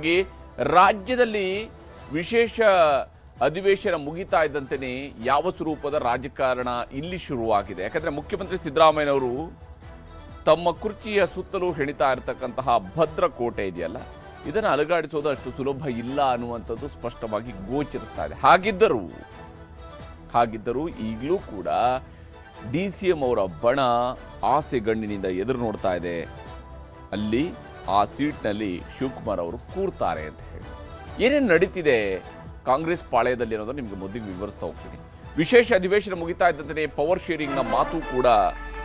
ಹಾಗಾಗಿ ರಾಜ್ಯದಲ್ಲಿ ವಿಶೇಷ ಅಧಿವೇಶನ ಮುಗಿತಾ ಇದ್ದಂತೆಯೇ ಯಾವ ಸ್ವರೂಪದ ರಾಜಕಾರಣ ಇಲ್ಲಿ ಶುರುವಾಗಿದೆ. ಯಾಕಂದರೆ ಮುಖ್ಯಮಂತ್ರಿ ಸಿದ್ದರಾಮಯ್ಯನವರು ತಮ್ಮ ಕುರ್ಚಿಯ ಸುತ್ತಲೂ ಹೆಣಿತಾ ಇರತಕ್ಕಂತಹ ಭದ್ರಕೋಟೆ ಇದೆಯಲ್ಲ, ಇದನ್ನು ಅಲುಗಾಡಿಸೋದು ಅಷ್ಟು ಸುಲಭ ಇಲ್ಲ ಅನ್ನುವಂಥದ್ದು ಸ್ಪಷ್ಟವಾಗಿ ಗೋಚರಿಸ್ತಾ ಇದೆ. ಹಾಗಿದ್ದರೂ ಈಗಲೂ ಕೂಡ DCM ಅವರ ಬಣ ಆಸೆ ಗಣ್ಣಿನಿಂದ ಎದುರು ನೋಡ್ತಾ ಇದೆ. ಅಲ್ಲಿ ಆ ಸೀಟ್ನಲ್ಲಿ ಶಿವಕುಮಾರ್ ಅವರು ಕೂರ್ತಾರೆ ಅಂತ ಹೇಳಿ ಏನೇನು ನಡೀತಿದೆ ಕಾಂಗ್ರೆಸ್ ಪಾಳ್ಯದಲ್ಲಿ ಅನ್ನೋದು ನಿಮಗೆ ಮೊದಲಿಗೆ ವಿವರಿಸ್ತಾ ಹೋಗ್ತೀನಿ. ವಿಶೇಷ ಅಧಿವೇಶನ ಮುಗಿತಾ ಇದ್ದಂತೆ ಪವರ್ ಶೇರಿಂಗ್ನ ಮಾತು ಕೂಡ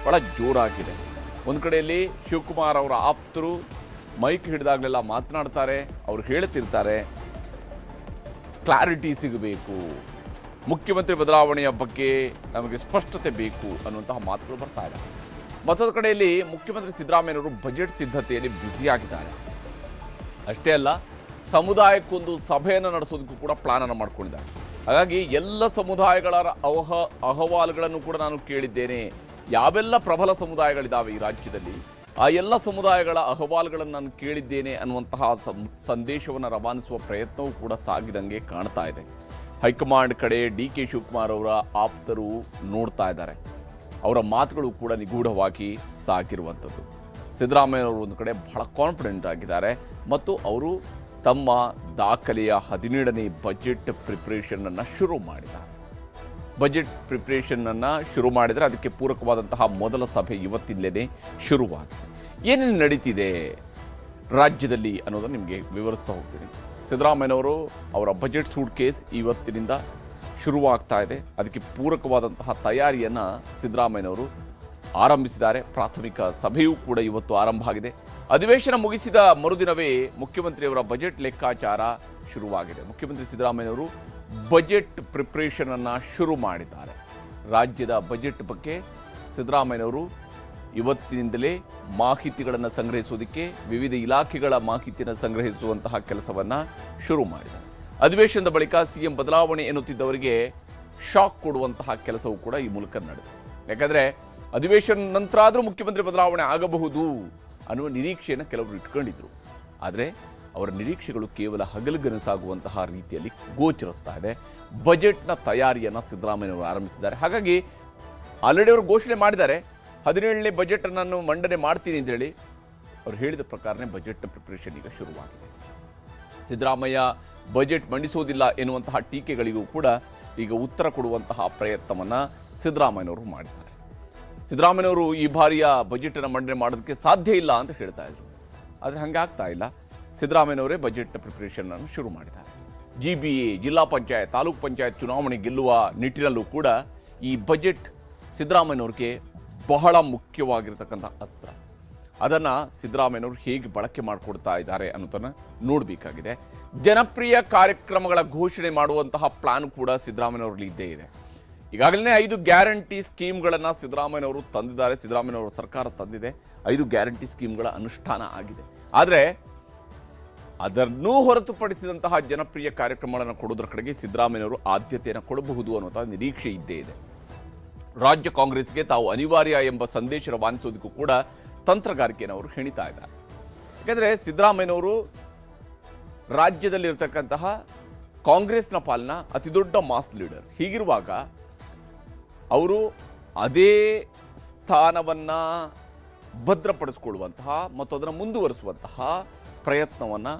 ಬಹಳ ಜೋರಾಗಿದೆ. ಒಂದು ಕಡೆಯಲ್ಲಿ ಶಿವಕುಮಾರ್ ಅವರ ಆಪ್ತರು ಮೈಕ್ ಹಿಡಿದಾಗಲೆಲ್ಲ ಮಾತನಾಡ್ತಾರೆ, ಅವ್ರು ಹೇಳ್ತಿರ್ತಾರೆ ಕ್ಲಾರಿಟಿ ಸಿಗಬೇಕು, ಮುಖ್ಯಮಂತ್ರಿ ಬದಲಾವಣೆಯ ಬಗ್ಗೆ ನಮಗೆ ಸ್ಪಷ್ಟತೆ ಬೇಕು ಅನ್ನುವಂತಹ ಮಾತುಗಳು ಬರ್ತಾ ಇದೆ. ಮತ್ತೊಂದು ಕಡೆಯಲ್ಲಿ ಮುಖ್ಯಮಂತ್ರಿ ಸಿದ್ದರಾಮಯ್ಯನವರು ಬಜೆಟ್ ಸಿದ್ಧತೆಯಲ್ಲಿ ಬ್ಯುಸಿಯಾಗಿದ್ದಾರೆ. ಅಷ್ಟೇ ಅಲ್ಲ, ಸಮುದಾಯಕ್ಕೊಂದು ಸಭೆಯನ್ನು ನಡೆಸೋದಕ್ಕೂ ಕೂಡ ಪ್ಲಾನನ್ನು ಮಾಡ್ಕೊಂಡಿದ್ದಾರೆ. ಹಾಗಾಗಿ ಎಲ್ಲ ಸಮುದಾಯಗಳ ಅಹವಾಲುಗಳನ್ನು ಕೂಡ ನಾನು ಕೇಳಿದ್ದೇನೆ. ಯಾವೆಲ್ಲ ಪ್ರಬಲ ಸಮುದಾಯಗಳಿದ್ದಾವೆ ಈ ರಾಜ್ಯದಲ್ಲಿ, ಆ ಎಲ್ಲ ಸಮುದಾಯಗಳ ಅಹವಾಲುಗಳನ್ನು ನಾನು ಕೇಳಿದ್ದೇನೆ ಅನ್ನುವಂತಹ ಸಂದೇಶವನ್ನು ರವಾನಿಸುವ ಪ್ರಯತ್ನವೂ ಕೂಡ ಸಾಗಿದಂಗೆ ಕಾಣ್ತಾ ಇದೆ. ಹೈಕಮಾಂಡ್ ಕಡೆ DK ಶಿವಕುಮಾರ್ ಅವರ ಆಪ್ತರು ನೋಡ್ತಾ ಇದ್ದಾರೆ. ಅವರ ಮಾತುಗಳು ಕೂಡ ನಿಗೂಢವಾಗಿ ಸಾಗಿರುವಂಥದ್ದು. ಸಿದ್ದರಾಮಯ್ಯನವರು ಒಂದು ಕಡೆ ಬಹಳ ಕಾನ್ಫಿಡೆಂಟ್ ಆಗಿದ್ದಾರೆ ಮತ್ತು ಅವರು ತಮ್ಮ ದಾಖಲೆಯ 17ನೇ ಬಜೆಟ್ ಪ್ರಿಪ್ರೇಷನನ್ನು ಶುರು ಮಾಡಿದ್ದಾರೆ. ಅದಕ್ಕೆ ಪೂರಕವಾದಂತಹ ಮೊದಲ ಸಭೆ ಇವತ್ತಿಂದಲೇ ಶುರುವಾಗಿದೆ. ಏನೇನು ನಡೀತಿದೆ ರಾಜ್ಯದಲ್ಲಿ ಅನ್ನೋದನ್ನು ನಿಮಗೆ ವಿವರಿಸ್ತಾ ಹೋಗ್ತೀನಿ. ಸಿದ್ದರಾಮಯ್ಯನವರು ಅವರ ಬಜೆಟ್ ಸೂಟ್ ಕೇಸ್ ಇವತ್ತಿನಿಂದ ಶುರುವಾಗ್ತಾ ಇದೆ. ಅದಕ್ಕೆ ಪೂರಕವಾದಂತಹ ತಯಾರಿಯನ್ನು ಸಿದ್ದರಾಮಯ್ಯನವರು ಆರಂಭಿಸಿದ್ದಾರೆ. ಪ್ರಾಥಮಿಕ ಸಭೆಯೂ ಕೂಡ ಇವತ್ತು ಆರಂಭ ಆಗಿದೆ. ಅಧಿವೇಶನ ಮುಗಿಸಿದ ಮರುದಿನವೇ ಮುಖ್ಯಮಂತ್ರಿಯವರ ಬಜೆಟ್ ಲೆಕ್ಕಾಚಾರ ಶುರುವಾಗಿದೆ. ಮುಖ್ಯಮಂತ್ರಿ ಸಿದ್ದರಾಮಯ್ಯನವರು ಬಜೆಟ್ ಪ್ರಿಪ್ರೇಷನನ್ನು ಶುರು ಮಾಡಿದ್ದಾರೆ. ರಾಜ್ಯದ ಬಜೆಟ್ ಬಗ್ಗೆ ಸಿದ್ದರಾಮಯ್ಯನವರು ಇವತ್ತಿನಿಂದಲೇ ಮಾಹಿತಿಗಳನ್ನು ಸಂಗ್ರಹಿಸುವುದಕ್ಕೆ ವಿವಿಧ ಇಲಾಖೆಗಳ ಮಾಹಿತಿಯನ್ನು ಸಂಗ್ರಹಿಸುವಂತಹ ಕೆಲಸವನ್ನು ಶುರು ಮಾಡಿದ್ದಾರೆ. ಅಧಿವೇಶನದ ಬಳಿಕ CM ಬದಲಾವಣೆ ಎನ್ನುತ್ತಿದ್ದವರಿಗೆ ಶಾಕ್ ಕೊಡುವಂತಹ ಕೆಲಸವೂ ಕೂಡ ಈ ಮೂಲಕ ನಡೆದಿದೆ. ಯಾಕಂದರೆ ಅಧಿವೇಶನ ನಂತರ ಆದರೂ ಮುಖ್ಯಮಂತ್ರಿ ಬದಲಾವಣೆ ಆಗಬಹುದು ಅನ್ನುವ ನಿರೀಕ್ಷೆಯನ್ನು ಕೆಲವರು ಇಟ್ಕೊಂಡಿದ್ರು. ಆದರೆ ಅವರ ನಿರೀಕ್ಷೆಗಳು ಕೇವಲ ಹಗಲುಗನಸಾಗುವಂತಹ ರೀತಿಯಲ್ಲಿ ಗೋಚರಿಸ್ತಾ ಇದೆ. ಬಜೆಟ್ನ ತಯಾರಿಯನ್ನು ಸಿದ್ದರಾಮಯ್ಯನವರು ಆರಂಭಿಸಿದ್ದಾರೆ. ಹಾಗಾಗಿ ಆಲ್ರೆಡಿ ಅವರು ಘೋಷಣೆ ಮಾಡಿದ್ದಾರೆ, 17ನೇ ಬಜೆಟ್ ನಾನು ಮಂಡನೆ ಮಾಡ್ತೀನಿ ಅಂತೇಳಿ. ಅವ್ರು ಹೇಳಿದ ಪ್ರಕಾರನೇ ಬಜೆಟ್ನ ಪ್ರಿಪ್ರೇಷನ್ ಈಗ ಶುರುವಾಗಿದೆ. ಸಿದ್ದರಾಮಯ್ಯ ಬಜೆಟ್ ಮಂಡಿಸೋದಿಲ್ಲ ಎನ್ನುವಂತಹ ಟೀಕೆಗಳಿಗೂ ಕೂಡ ಈಗ ಉತ್ತರ ಕೊಡುವಂತಹ ಪ್ರಯತ್ನವನ್ನು ಸಿದ್ದರಾಮಯ್ಯನವರು ಮಾಡಿದ್ದಾರೆ. ಸಿದ್ದರಾಮಯ್ಯನವರು ಈ ಬಾರಿಯ ಬಜೆಟನ್ನು ಮಂಡನೆ ಮಾಡೋದಕ್ಕೆ ಸಾಧ್ಯ ಇಲ್ಲ ಅಂತ ಹೇಳ್ತಾ ಇದ್ರು. ಆದರೆ ಹಂಗಾಗ್ತಾ ಇಲ್ಲ. ಸಿದ್ದರಾಮಯ್ಯನವರೇ ಬಜೆಟ್ ಪ್ರಿಪ್ರೇಷನ್ ಅನ್ನು ಶುರು ಮಾಡಿದ್ದಾರೆ. GBA, ಜಿಲ್ಲಾ ಪಂಚಾಯತ್, ತಾಲೂಕು ಪಂಚಾಯತ್ ಚುನಾವಣೆ ಗೆಲ್ಲುವ ನಿಟ್ಟಿನಲ್ಲೂ ಕೂಡ ಈ ಬಜೆಟ್ ಸಿದ್ದರಾಮಯ್ಯನವ್ರಿಗೆ ಬಹಳ ಮುಖ್ಯವಾಗಿರ್ತಕ್ಕಂಥ ಅಸ್ತ್ರ. ಅದನ್ನು ಸಿದ್ದರಾಮಯ್ಯನವರು ಹೇಗೆ ಬಳಕೆ ಮಾಡಿಕೊಡ್ತಾ ಇದ್ದಾರೆ ಅನ್ನೋದನ್ನು ನೋಡಬೇಕಾಗಿದೆ. ಜನಪ್ರಿಯ ಕಾರ್ಯಕ್ರಮಗಳ ಘೋಷಣೆ ಮಾಡುವಂತಹ ಪ್ಲಾನ್ ಕೂಡ ಸಿದ್ದರಾಮಯ್ಯನವರಲ್ಲಿ ಇದ್ದೇ ಇದೆ. ಈಗಾಗಲೇ 5 ಗ್ಯಾರಂಟಿ ಸ್ಕೀಮ್ಗಳನ್ನು ಸಿದ್ದರಾಮಯ್ಯನವರು ತಂದಿದ್ದಾರೆ. ಸಿದ್ದರಾಮಯ್ಯನವರ ಸರ್ಕಾರ ತಂದಿದೆ. 5 ಗ್ಯಾರಂಟಿ ಸ್ಕೀಮ್ಗಳ ಅನುಷ್ಠಾನ ಆಗಿದೆ. ಆದರೆ ಅದನ್ನೂ ಹೊರತುಪಡಿಸಿದಂತಹ ಜನಪ್ರಿಯ ಕಾರ್ಯಕ್ರಮಗಳನ್ನು ಕೊಡೋದ್ರ ಕಡೆಗೆ ಸಿದ್ದರಾಮಯ್ಯನವರು ಆದ್ಯತೆಯನ್ನು ಕೊಡಬಹುದು ಅನ್ನುವಂತಹ ನಿರೀಕ್ಷೆ ಇದ್ದೇ ಇದೆ. ರಾಜ್ಯ ಕಾಂಗ್ರೆಸ್ಗೆ ತಾವು ಅನಿವಾರ್ಯ ಎಂಬ ಸಂದೇಶ ರವಾನಿಸೋದಕ್ಕೂ ಕೂಡ ತಂತ್ರಗಾರಿಕೆಯನ್ನು ಅವರು ಹೆಣಿತಾ ಇದ್ದಾರೆ. ಯಾಕೆಂದರೆ ಸಿದ್ದರಾಮಯ್ಯನವರು ರಾಜ್ಯದಲ್ಲಿರ್ತಕ್ಕಂತಹ ಕಾಂಗ್ರೆಸ್ನ ಪಾಲಿನ ಅತಿದೊಡ್ಡ ಮಾಸ್ ಲೀಡರ್. ಹೀಗಿರುವಾಗ ಅವರು ಅದೇ ಸ್ಥಾನವನ್ನು ಭದ್ರಪಡಿಸಿಕೊಳ್ಳುವಂತಹ ಮತ್ತು ಅದನ್ನು ಮುಂದುವರಿಸುವಂತಹ ಪ್ರಯತ್ನವನ್ನು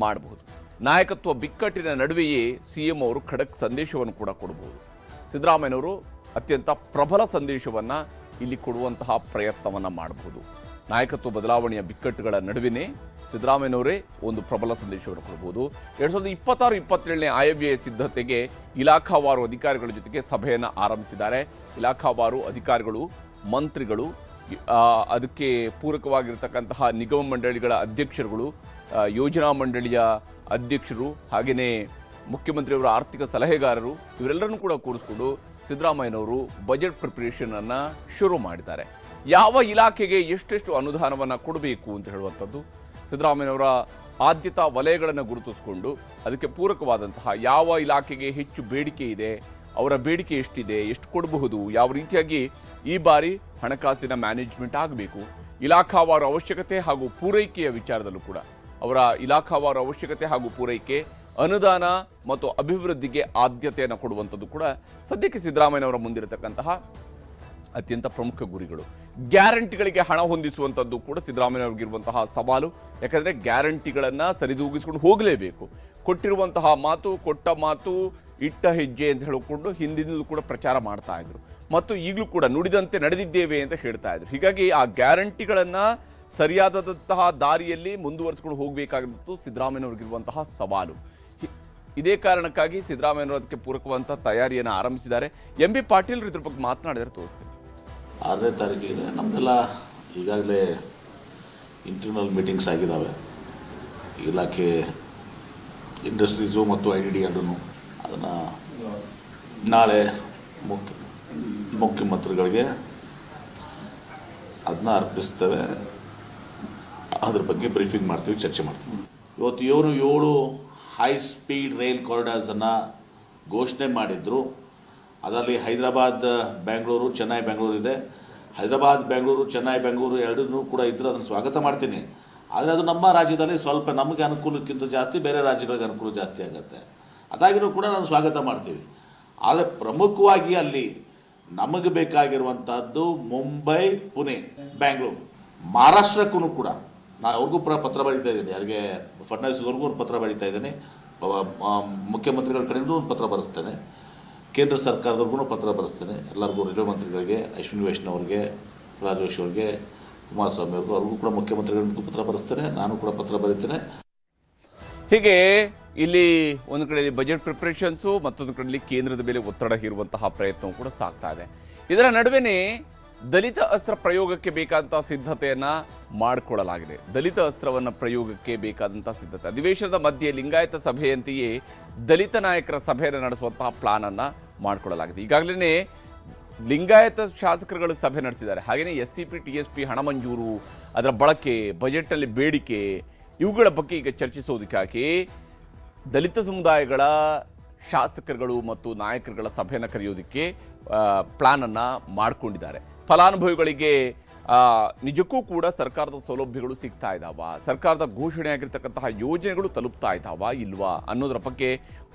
ಮಾಡಬಹುದು. ನಾಯಕತ್ವ ಬಿಕ್ಕಟ್ಟಿನ ನಡುವೆಯೇ CM ಅವರು ಖಡಕ್ ಸಂದೇಶವನ್ನು ಕೂಡ ಕೊಡಬಹುದು. ಸಿದ್ದರಾಮಯ್ಯನವರು ಅತ್ಯಂತ ಪ್ರಬಲ ಸಂದೇಶವನ್ನು ಇಲ್ಲಿ ಕೊಡುವಂತಹ ಪ್ರಯತ್ನವನ್ನು ಮಾಡಬಹುದು. ನಾಯಕತ್ವ ಬದಲಾವಣೆಯ ಬಿಕ್ಕಟ್ಟುಗಳ ನಡುವೆನೇ ಸಿದ್ದರಾಮಯ್ಯನವರೇ ಒಂದು ಪ್ರಬಲ ಸಂದೇಶವನ್ನು ಕೊಡಬಹುದು. 2026-27ನೇ ಆಯವ್ಯಯ ಸಿದ್ಧತೆಗೆ ಇಲಾಖಾವಾರು ಅಧಿಕಾರಿಗಳ ಜೊತೆಗೆ ಸಭೆಯನ್ನು ಆರಂಭಿಸಿದ್ದಾರೆ. ಇಲಾಖಾವಾರು ಅಧಿಕಾರಿಗಳು, ಮಂತ್ರಿಗಳು, ಅದಕ್ಕೆ ಪೂರಕವಾಗಿರ್ತಕ್ಕಂತಹ ನಿಗಮ ಮಂಡಳಿಗಳ ಅಧ್ಯಕ್ಷರುಗಳು, ಯೋಜನಾ ಮಂಡಳಿಯ ಅಧ್ಯಕ್ಷರು, ಹಾಗೆಯೇ ಮುಖ್ಯಮಂತ್ರಿಯವರ ಆರ್ಥಿಕ ಸಲಹೆಗಾರರು, ಇವರೆಲ್ಲರನ್ನೂ ಕೂಡ ಕೂರಿಸಿಕೊಂಡು ಸಿದ್ದರಾಮಯ್ಯನವರು ಬಜೆಟ್ ಪ್ರಿಪ್ರೇಷನನ್ನು ಶುರು ಮಾಡಿದ್ದಾರೆ. ಯಾವ ಇಲಾಖೆಗೆ ಎಷ್ಟೆಷ್ಟು ಅನುದಾನವನ್ನು ಕೊಡಬೇಕು ಅಂತ ಹೇಳುವಂಥದ್ದು, ಸಿದ್ದರಾಮಯ್ಯನವರ ಆದ್ಯತಾ ವಲಯಗಳನ್ನು ಗುರುತಿಸಿಕೊಂಡು ಅದಕ್ಕೆ ಪೂರಕವಾದಂತಹ ಯಾವ ಇಲಾಖೆಗೆ ಹೆಚ್ಚು ಬೇಡಿಕೆ ಇದೆ, ಅವರ ಬೇಡಿಕೆ ಎಷ್ಟಿದೆ, ಎಷ್ಟು ಕೊಡಬಹುದು, ಯಾವ ರೀತಿಯಾಗಿ ಈ ಬಾರಿ ಹಣಕಾಸಿನ ಮ್ಯಾನೇಜ್ಮೆಂಟ್ ಆಗಬೇಕು, ಇಲಾಖಾವಾರು ಅವಶ್ಯಕತೆ ಹಾಗೂ ಪೂರೈಕೆಯ ವಿಚಾರದಲ್ಲೂ ಕೂಡ ಅವರ ಇಲಾಖಾವಾರು ಅವಶ್ಯಕತೆ ಹಾಗೂ ಪೂರೈಕೆ, ಅನುದಾನ ಮತ್ತು ಅಭಿವೃದ್ಧಿಗೆ ಆದ್ಯತೆಯನ್ನು ಕೊಡುವಂಥದ್ದು ಕೂಡ ಸದ್ಯಕ್ಕೆ ಸಿದ್ದರಾಮಯ್ಯನವರ ಮುಂದಿರತಕ್ಕಂತಹ ಅತ್ಯಂತ ಪ್ರಮುಖ ಗುರಿಗಳು. ಗ್ಯಾರಂಟಿಗಳಿಗೆ ಹಣ ಹೊಂದಿಸುವಂಥದ್ದು ಕೂಡ ಸಿದ್ದರಾಮಯ್ಯವ್ರಿಗಿರುವಂತಹ ಸವಾಲು. ಯಾಕಂದರೆ ಗ್ಯಾರಂಟಿಗಳನ್ನು ಸರಿದೂಗಿಸ್ಕೊಂಡು ಹೋಗಲೇಬೇಕು. ಕೊಟ್ಟಿರುವಂತಹ ಮಾತು, ಕೊಟ್ಟ ಮಾತು ಇಟ್ಟ ಹೆಜ್ಜೆ ಅಂತ ಹೇಳಿಕೊಂಡು ಹಿಂದಿನಲ್ಲೂ ಕೂಡ ಪ್ರಚಾರ ಮಾಡ್ತಾ ಇದ್ರು ಮತ್ತು ಈಗಲೂ ಕೂಡ ನುಡಿದಂತೆ ನಡೆದಿದ್ದೇವೆ ಅಂತ ಹೇಳ್ತಾ ಇದ್ರು. ಹೀಗಾಗಿ ಆ ಗ್ಯಾರಂಟಿಗಳನ್ನು ಸರಿಯಾದಂತಹ ದಾರಿಯಲ್ಲಿ ಮುಂದುವರಿಸ್ಕೊಂಡು ಹೋಗಬೇಕಾಗಿರುವುದು ಸಿದ್ದರಾಮಯ್ಯವ್ರಿಗಿರುವಂತಹ ಸವಾಲು. ಇದೇ ಕಾರಣಕ್ಕಾಗಿ ಸಿದ್ದರಾಮಯ್ಯನವರು ಅದಕ್ಕೆ ಪೂರಕವಂತ ತಯಾರಿಯನ್ನು ಆರಂಭಿಸಿದ್ದಾರೆ. ಎಂ ಬಿ ಪಾಟೀಲ್ ಇದ್ರ ಬಗ್ಗೆ ಮಾತನಾಡಿದರೆ ತೋರಿಸ್ತೀನಿ. 6ನೇ ತಾರೀಕಿಗೆ ನಮ್ಮೆಲ್ಲ ಈಗಾಗಲೇ ಇಂಟರ್ನಲ್ ಮೀಟಿಂಗ್ಸ್ ಆಗಿದ್ದಾವೆ. ಇಲಾಖೆ, ಇಂಡಸ್ಟ್ರೀಸು ಮತ್ತು IDD ಎರಡೂ. ಅದನ್ನು ನಾಳೆ ಮುಖ್ಯಮಂತ್ರಿಗಳಿಗೆ ಅದನ್ನ ಅರ್ಪಿಸ್ತೇವೆ. ಅದ್ರ ಬಗ್ಗೆ ಬ್ರೀಫಿಂಗ್ ಮಾಡ್ತೀವಿ, ಚರ್ಚೆ ಮಾಡ್ತೀವಿ. ಇವತ್ತು 7 ಹೈ ಸ್ಪೀಡ್ ರೈಲ್ ಕಾರಿಡಾರ್ಸನ್ನು ಘೋಷಣೆ ಮಾಡಿದ್ರು. ಅದರಲ್ಲಿ ಹೈದರಾಬಾದ್ ಬೆಂಗಳೂರು, ಚೆನ್ನೈ ಬೆಂಗಳೂರು ಇದೆ. ಹೈದರಾಬಾದ್ ಬೆಂಗಳೂರು, ಚೆನ್ನೈ ಬೆಂಗಳೂರು ಎರಡೂ ಕೂಡ ಇದ್ದರೆ ಅದನ್ನು ಸ್ವಾಗತ ಮಾಡ್ತೀನಿ. ಆದರೆ ಅದು ನಮ್ಮ ರಾಜ್ಯದಲ್ಲಿ ಸ್ವಲ್ಪ ನಮಗೆ ಅನುಕೂಲಕ್ಕಿಂತ ಜಾಸ್ತಿ ಬೇರೆ ರಾಜ್ಯಗಳಿಗೆ ಅನುಕೂಲ ಜಾಸ್ತಿ ಆಗುತ್ತೆ. ಅದಾಗಿಯೂ ಕೂಡ ನಾನು ಸ್ವಾಗತ ಮಾಡ್ತೀವಿ. ಆದರೆ ಪ್ರಮುಖವಾಗಿ ಅಲ್ಲಿ ನಮಗೆ ಬೇಕಾಗಿರುವಂಥದ್ದು ಮುಂಬೈ, ಪುಣೆ, ಬೆಂಗಳೂರು, ಮಹಾರಾಷ್ಟ್ರಕ್ಕೂ ಕೂಡ ನಾನು ಅವ್ರಿಗೂ ಪತ್ರ ಬರೀತಾ ಇದ್ದೀನಿ. ಯಾರಿಗೆ ಫಡ್ನವೀಸ್ವರೆಗೂ ಒಂದು ಪತ್ರ ಬರೀತಾ ಇದ್ದೀನಿ. ಮುಖ್ಯಮಂತ್ರಿಗಳ ಕಡೆಯಿಂದ ಒಂದು ಪತ್ರ ಬರೆಸ್ತೇನೆ. ಕೇಂದ್ರ ಸರ್ಕಾರದವ್ರಿಗೂ ಪತ್ರ ಬರೆಸ್ತೇನೆ. ಎಲ್ಲರಿಗೂ ರೈಲ್ವೆ ಮಂತ್ರಿಗಳಿಗೆ, ಅಶ್ವಿನಿ ವೈಷ್ಣವ್ ಅವರಿಗೆ, ರಾಜೇಶ್ ಅವರಿಗೆ, ಕುಮಾರಸ್ವಾಮಿ ಅವ್ರಿಗೂ ಕೂಡ ಮುಖ್ಯಮಂತ್ರಿಗಳಿಗೂ ಪತ್ರ ಬರೆಸ್ತೇನೆ. ನಾನು ಕೂಡ ಪತ್ರ ಬರೀತೇನೆ. ಹೀಗೆ ಇಲ್ಲಿ ಒಂದು ಕಡೆಯಲ್ಲಿ ಬಜೆಟ್ ಪ್ರಿಪರೇಷನ್ಸು, ಮತ್ತೊಂದು ಕಡೆಯಲ್ಲಿ ಕೇಂದ್ರದ ಮೇಲೆ ಒತ್ತಡ ಹೇರುವಂತಹ ಪ್ರಯತ್ನವೂ ಕೂಡ ಸಾಗ್ತಾ ಇದೆ. ಇದರ ನಡುವೆನೇ ದಲಿತ ಅಸ್ತ್ರ ಪ್ರಯೋಗಕ್ಕೆ ಬೇಕಾದಂತಹ ಸಿದ್ಧತೆಯನ್ನ ಮಾಡಿಕೊಳ್ಳಲಾಗಿದೆ. ದಲಿತ ಅಸ್ತ್ರವನ್ನು ಪ್ರಯೋಗಕ್ಕೆ ಬೇಕಾದಂತಹ ಸಿದ್ಧತೆ ಅಧಿವೇಶನದ ಮಧ್ಯೆ ಲಿಂಗಾಯತ ಸಭೆಯಂತೆಯೇ ದಲಿತ ನಾಯಕರ ಸಭೆಯನ್ನು ನಡೆಸುವಂತಹ ಪ್ಲಾನ್ ಅನ್ನ ಮಾಡಿಕೊಳ್ಳಲಾಗಿದೆ. ಈಗಾಗಲೇ ಲಿಂಗಾಯತ ಶಾಸಕರುಗಳು ಸಭೆ ನಡೆಸಿದ್ದಾರೆ. ಹಾಗೆಯೇ SCP TSP ಹಣ ಮಂಜೂರು, ಅದರ ಬಳಕೆ, ಬಜೆಟ್ನಲ್ಲಿ ಬೇಡಿಕೆ, ಇವುಗಳ ಬಗ್ಗೆ ಈಗ ಚರ್ಚಿಸೋದಕ್ಕಾಗಿ ದಲಿತ ಸಮುದಾಯಗಳ ಶಾಸಕರುಗಳು ಮತ್ತು ನಾಯಕರುಗಳ ಸಭೆಯನ್ನು ಕರೆಯೋದಕ್ಕೆ ಪ್ಲಾನನ್ನು ಮಾಡಿಕೊಂಡಿದ್ದಾರೆ. ಫಲಾನುಭವಿಗಳಿಗೆ ನಿಜಕ್ಕೂ ಕೂಡ ಸರ್ಕಾರದ ಸೌಲಭ್ಯಗಳು ಸಿಗ್ತಾ ಇದ್ದಾವ, ಸರ್ಕಾರದ ಘೋಷಣೆ ಆಗಿರ್ತಕ್ಕಂತಹ ಯೋಜನೆಗಳು ತಲುಪ್ತಾ ಇದ್ದಾವ ಇಲ್ವಾ ಅನ್ನೋದರ ಬಗ್ಗೆ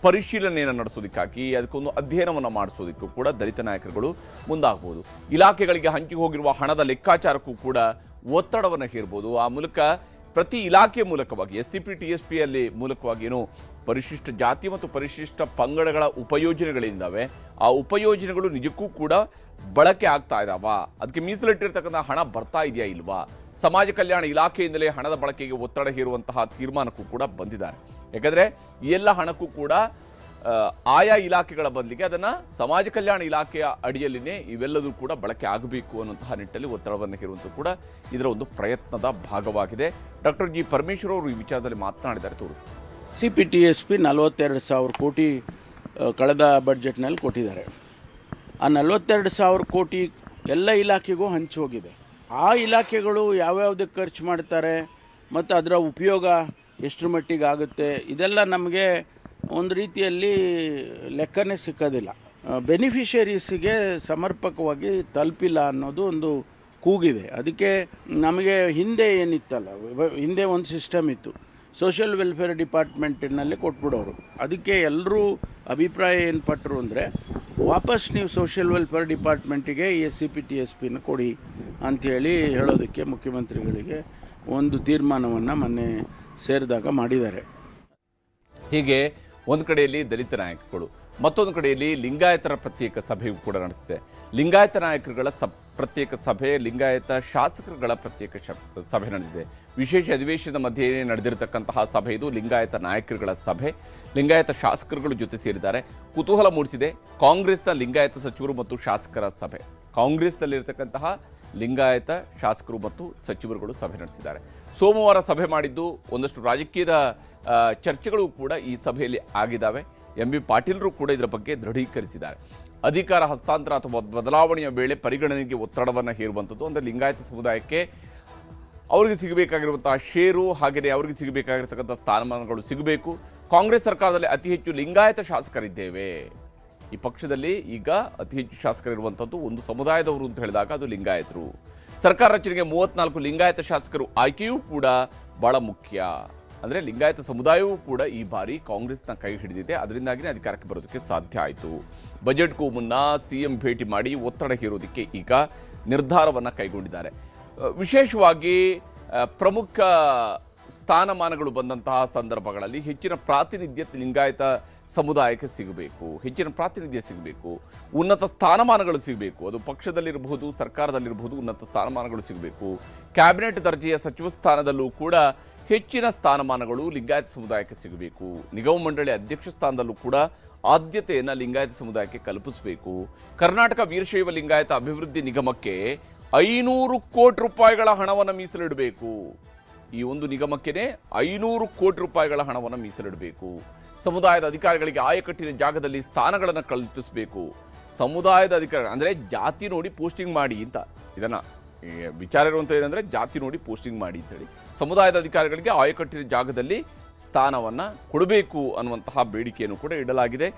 ಪರಿಶೀಲನೆಯನ್ನು ನಡೆಸೋದಕ್ಕಾಗಿ, ಅದಕ್ಕೊಂದು ಅಧ್ಯಯನವನ್ನು ಮಾಡಿಸೋದಕ್ಕೂ ಕೂಡ ದಲಿತ ನಾಯಕರುಗಳು ಮುಂದಾಗಬಹುದು. ಇಲಾಖೆಗಳಿಗೆ ಹಂಚಿ ಹೋಗಿರುವ ಹಣದ ಲೆಕ್ಕಾಚಾರಕ್ಕೂ ಕೂಡ ಒತ್ತಡವನ್ನು ಹೇರ್ಬೋದು. ಆ ಮೂಲಕ ಪ್ರತಿ ಇಲಾಖೆ ಮೂಲಕವಾಗಿ SCP TSP ಅಲ್ಲಿ ಮೂಲಕವಾಗಿ ಏನು ಪರಿಶಿಷ್ಟ ಜಾತಿ ಮತ್ತು ಪರಿಶಿಷ್ಟ ಪಂಗಡಗಳ ಉಪಯೋಜನೆಗಳಿದ್ದಾವೆ, ಆ ಉಪಯೋಜನೆಗಳು ನಿಜಕ್ಕೂ ಕೂಡ ಬಳಕೆ ಆಗ್ತಾ ಇದ್ದಾವ, ಅದಕ್ಕೆ ಮೀಸಲಿಟ್ಟಿರ್ತಕ್ಕಂಥ ಹಣ ಬರ್ತಾ ಇದೆಯಾ ಇಲ್ವಾ, ಸಮಾಜ ಕಲ್ಯಾಣ ಇಲಾಖೆಯಿಂದಲೇ ಹಣದ ಬಳಕೆಗೆ ಒತ್ತಡ ಹೇರುವಂತಹ ತೀರ್ಮಾನಕ್ಕೂ ಕೂಡ ಬಂದಿದ್ದಾರೆ. ಯಾಕಂದರೆ ಈ ಎಲ್ಲ ಹಣಕ್ಕೂ ಕೂಡ ಆಯಾ ಇಲಾಖೆಗಳ ಬದಲಿಗೆ ಅದನ್ನು ಸಮಾಜ ಕಲ್ಯಾಣ ಇಲಾಖೆಯ ಅಡಿಯಲ್ಲಿನೇ ಇವೆಲ್ಲದೂ ಕೂಡ ಬಳಕೆ ಆಗಬೇಕು ಅನ್ನುವಂತಹ ನಿಟ್ಟಲ್ಲಿ ಒತ್ತಡವನ್ನು ಹೇರುವಂಥದ್ದು ಕೂಡ ಇದರ ಒಂದು ಪ್ರಯತ್ನದ ಭಾಗವಾಗಿದೆ. ಡಾಕ್ಟರ್ ಜಿ ಪರಮೇಶ್ವರ್ ಅವರು ಈ ವಿಚಾರದಲ್ಲಿ ಮಾತನಾಡಿದ್ದಾರೆ. SCP TSP 42,000 ಕೋಟಿ ಕಳೆದ ಬಡ್ಜೆಟ್ನಲ್ಲಿ ಕೊಟ್ಟಿದ್ದಾರೆ. ಆ 42,000 ಕೋಟಿ ಎಲ್ಲ ಇಲಾಖೆಗೂ ಹಂಚಿ ಹೋಗಿದೆ. ಆ ಇಲಾಖೆಗಳು ಯಾವ್ಯಾವುದಕ್ಕೆ ಖರ್ಚು ಮಾಡ್ತಾರೆ ಮತ್ತು ಅದರ ಉಪಯೋಗ ಎಷ್ಟರ ಮಟ್ಟಿಗೆ ಆಗುತ್ತೆ ಇದೆಲ್ಲ ನಮಗೆ ಒಂದು ರೀತಿಯಲ್ಲಿ ಲೆಕ್ಕನೇ ಸಿಕ್ಕೋದಿಲ್ಲ. ಬೆನಿಫಿಷರೀಸಿಗೆ ಸಮರ್ಪಕವಾಗಿ ತಲುಪಿಲ್ಲ ಅನ್ನೋದು ಒಂದು ಕೂಗಿದೆ. ಅದಕ್ಕೆ ನಮಗೆ ಹಿಂದೆ ಏನಿತ್ತಲ್ಲ, ಹಿಂದೆ ಒಂದು ಸಿಸ್ಟಮ್ ಇತ್ತು, ಸೋಷಿಯಲ್ ವೆಲ್ಫೇರ್ ಡಿಪಾರ್ಟ್ಮೆಂಟಿನಲ್ಲಿ ಕೊಟ್ಬಿಡೋರು. ಅದಕ್ಕೆ ಎಲ್ಲರೂ ಅಭಿಪ್ರಾಯ ಏನು ಪಟ್ಟರು ಅಂದರೆ, ವಾಪಸ್ ನೀವು ಸೋಷಿಯಲ್ ವೆಲ್ಫೇರ್ ಡಿಪಾರ್ಟ್ಮೆಂಟಿಗೆ SCP TSPನ ಕೊಡಿ ಅಂಥೇಳಿ ಹೇಳೋದಕ್ಕೆ ಮುಖ್ಯಮಂತ್ರಿಗಳಿಗೆ ಒಂದು ತೀರ್ಮಾನವನ್ನು ಮೊನ್ನೆ ಸೇರಿದಾಗ ಮಾಡಿದ್ದಾರೆ. ಹೀಗೆ ಒಂದು ಕಡೆಯಲ್ಲಿ ದಲಿತ ನಾಯಕರುಗಳು, ಮತ್ತೊಂದು ಕಡೆಯಲ್ಲಿ ಲಿಂಗಾಯತರ ಪ್ರತ್ಯೇಕ ಸಭೆಯೂ ಕೂಡ ನಡೆಸಿದೆ. ಲಿಂಗಾಯತ ನಾಯಕರುಗಳ ಪ್ರತ್ಯೇಕ ಸಭೆ, ಲಿಂಗಾಯತ ಶಾಸಕರುಗಳ ಪ್ರತ್ಯೇಕ ಸಭೆ ನಡೆದಿದೆ. ವಿಶೇಷ ಅಧಿವೇಶನದ ಮಧ್ಯೆ ನಡೆದಿರತಕ್ಕಂತಹ ಸಭೆ ಇದು. ಲಿಂಗಾಯತ ನಾಯಕರುಗಳ ಸಭೆ, ಲಿಂಗಾಯತ ಶಾಸಕರುಗಳು ಜೊತೆ ಸೇರಿದ್ದಾರೆ. ಕುತೂಹಲ ಮೂಡಿಸಿದೆ ಕಾಂಗ್ರೆಸ್ನ ಲಿಂಗಾಯತ ಸಚಿವರು ಮತ್ತು ಶಾಸಕರ ಸಭೆ. ಕಾಂಗ್ರೆಸ್ನಲ್ಲಿರತಕ್ಕಂತಹ ಲಿಂಗಾಯತ ಶಾಸಕರು ಮತ್ತು ಸಚಿವರುಗಳು ಸಭೆ ನಡೆಸಿದ್ದಾರೆ. ಸೋಮವಾರ ಸಭೆ ಮಾಡಿದ್ದು ಒಂದಷ್ಟು ರಾಜಕೀಯದ ಚರ್ಚೆಗಳು ಕೂಡ ಈ ಸಭೆಯಲ್ಲಿ ಆಗಿದ್ದಾವೆ. MB ಪಾಟೀಲರು ಕೂಡ ಇದರ ಬಗ್ಗೆ ದೃಢೀಕರಿಸಿದ್ದಾರೆ. ಅಧಿಕಾರ ಹಸ್ತಾಂತರ ಅಥವಾ ಬದಲಾವಣೆಯ ವೇಳೆ ಪರಿಗಣನೆಗೆ ಒತ್ತಡವನ್ನು ಹೇರುವಂಥದ್ದು, ಅಂದರೆ ಲಿಂಗಾಯತ ಸಮುದಾಯಕ್ಕೆ ಅವರಿಗೆ ಸಿಗಬೇಕಾಗಿರುವಂತಹ ಷೇರು, ಹಾಗೆಯೇ ಅವರಿಗೆ ಸಿಗಬೇಕಾಗಿರ್ತಕ್ಕಂಥ ಸ್ಥಾನಮಾನಗಳು ಸಿಗಬೇಕು. ಕಾಂಗ್ರೆಸ್ ಸರ್ಕಾರದಲ್ಲಿ ಅತಿ ಹೆಚ್ಚು ಲಿಂಗಾಯತ ಶಾಸಕರಿದ್ದೇವೆ. ಈ ಪಕ್ಷದಲ್ಲಿ ಈಗ ಅತಿ ಹೆಚ್ಚು ಶಾಸಕರಿರುವಂಥದ್ದು ಒಂದು ಸಮುದಾಯದವರು ಅಂತ ಹೇಳಿದಾಗ ಅದು ಲಿಂಗಾಯತರು. ಸರ್ಕಾರ ರಚನೆಗೆ 34 ಲಿಂಗಾಯತ ಶಾಸಕರು ಆಯ್ಕೆಯೂ ಕೂಡ ಬಹಳ ಮುಖ್ಯ. ಅಂದರೆ ಲಿಂಗಾಯತ ಸಮುದಾಯವೂ ಕೂಡ ಈ ಬಾರಿ ಕಾಂಗ್ರೆಸ್ನ ಕೈ ಹಿಡಿದಿದೆ. ಅದರಿಂದಾಗಿಯೇ ಅಧಿಕಾರಕ್ಕೆ ಬರೋದಕ್ಕೆ ಸಾಧ್ಯ ಆಯಿತು. ಬಜೆಟ್ಗೂ ಮುನ್ನ ಸಿಎಂ ಭೇಟಿ ಮಾಡಿ ಒತ್ತಡ ಹೇರೋದಕ್ಕೆ ಈಗ ನಿರ್ಧಾರವನ್ನು ಕೈಗೊಂಡಿದ್ದಾರೆ. ವಿಶೇಷವಾಗಿ ಪ್ರಮುಖ ಸ್ಥಾನಮಾನಗಳು ಬಂದಂತಹ ಸಂದರ್ಭಗಳಲ್ಲಿ ಹೆಚ್ಚಿನ ಪ್ರಾತಿನಿಧ್ಯ ಲಿಂಗಾಯತ ಸಮುದಾಯಕ್ಕೆ ಸಿಗಬೇಕು, ಹೆಚ್ಚಿನ ಪ್ರಾತಿನಿಧ್ಯ ಸಿಗಬೇಕು, ಉನ್ನತ ಸ್ಥಾನಮಾನಗಳು ಸಿಗಬೇಕು. ಅದು ಪಕ್ಷದಲ್ಲಿರಬಹುದು, ಸರ್ಕಾರದಲ್ಲಿರಬಹುದು, ಉನ್ನತ ಸ್ಥಾನಮಾನಗಳು ಸಿಗಬೇಕು. ಕ್ಯಾಬಿನೆಟ್ ದರ್ಜೆಯ ಸಚಿವ ಸ್ಥಾನದಲ್ಲೂ ಕೂಡ ಹೆಚ್ಚಿನ ಸ್ಥಾನಮಾನಗಳು ಲಿಂಗಾಯತ ಸಮುದಾಯಕ್ಕೆ ಸಿಗಬೇಕು. ನಿಗಮ ಮಂಡಳಿ ಅಧ್ಯಕ್ಷ ಸ್ಥಾನದಲ್ಲೂ ಕೂಡ ಆದ್ಯತೆಯನ್ನು ಲಿಂಗಾಯತ ಸಮುದಾಯಕ್ಕೆ ಕಲ್ಪಿಸಬೇಕು. ಕರ್ನಾಟಕ ವೀರಶೈವ ಲಿಂಗಾಯತ ಅಭಿವೃದ್ಧಿ ನಿಗಮಕ್ಕೆ 500 ಕೋಟಿ ರೂಪಾಯಿಗಳ ಹಣವನ್ನು ಮೀಸಲಿಡಬೇಕು. ಈ ಒಂದು ನಿಗಮಕ್ಕೆ 500 ಕೋಟಿ ರೂಪಾಯಿಗಳ ಹಣವನ್ನು ಮೀಸಲಿಡಬೇಕು. ಸಮುದಾಯದ ಅಧಿಕಾರಿಗಳಿಗೆ ಆಯಕಟ್ಟಿನ ಜಾಗದಲ್ಲಿ ಸ್ಥಾನಗಳನ್ನು ಕಲ್ಪಿಸಬೇಕು. ಸಮುದಾಯದ ಅಧಿಕಾರಿ ಅಂದರೆ ಜಾತಿ ನೋಡಿ ಪೋಸ್ಟಿಂಗ್ ಮಾಡಿ ಅಂತ, ಇದನ್ನು ವಿಚಾರ ಇರುವಂಥ ಏನಂದರೆ ಜಾತಿ ನೋಡಿ ಪೋಸ್ಟಿಂಗ್ ಮಾಡಿ ಅಂತೇಳಿ ಸಮುದಾಯದ ಅಧಿಕಾರಿಗಳಿಗೆ ಆಯಕಟ್ಟಿನ ಜಾಗದಲ್ಲಿ ಸ್ಥಾನವನ್ನು ಕೊಡಬೇಕು ಅನ್ನುವಂತಹ ಬೇಡಿಕೆಯನ್ನು ಕೂಡ ಇಡಲಾಗಿದೆ.